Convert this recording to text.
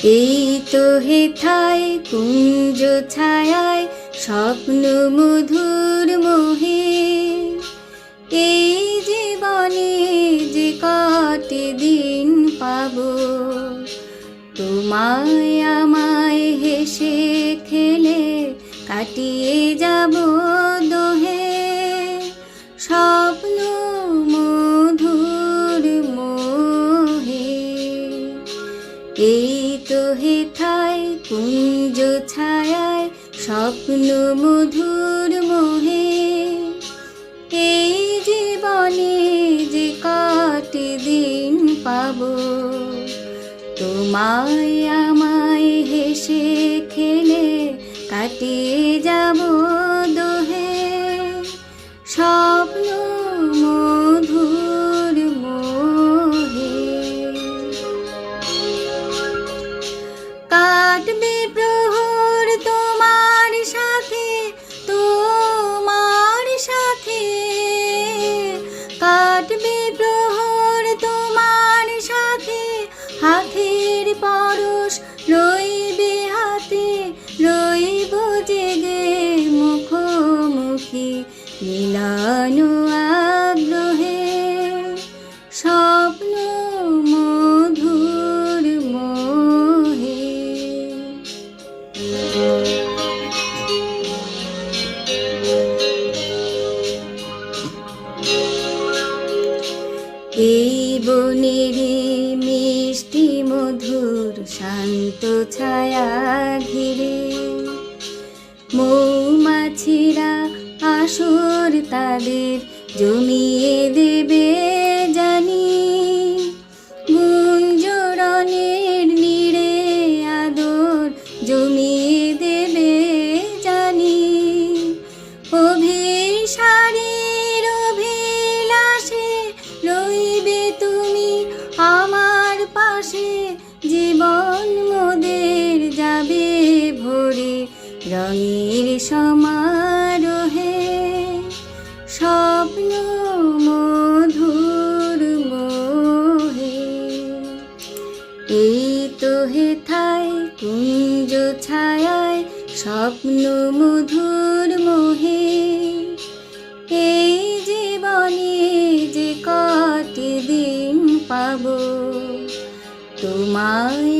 এই তো হেথায় কুঞ্জ ছায়ায় স্বপ্ন মধুর মোহে, এই জীবনে যে কটি দিন পাবো, তোমায় আমায় হেসে খেলে কাটিয়ে যাব দোহে, স্বপ্ন মধুর মোহে। এই তো হেথায় কুঞ্জ ছায়ায় স্বপ্ন মধুর মোহে, এই জীবনে যে কটি দিন পাবো, তোমায় আমায় হেসে খেলে কাটিয়ে যাব দোহে, স্বপ্ন মধুর মোহে। কাটবে প্রহর তোমার সাথে, তোমার সাথে কাটবে প্রহর তোমার সাথে, হাতের পরশ রইবে হাতে, রইব জেগে মুখোমুখি মিলন আগ্রহে, স্বপ্ন মধুর মোহে। এই বনেরে মিষ্টি মধুর শান্ত ছায়া ঘিরে, মৌমাছিরা আসর তাদের জমিয়ে দেবে জানি, গুঞ্জরণের নীড়ে আদর জমিয়ে দেবে জানি, অভিসারীর অভিলাষে রইবে তুমি আমার পাশে, জীবন মোদের যাবে ভরে রঙের সমারোহে, স্বপ্ন মধুর মোহে। এই তো হেথায় কুঞ্জ ছায়ায় স্বপ্ন মধুর মোহে, এই জীবনে যে কটি দিন পাবো, তোমায়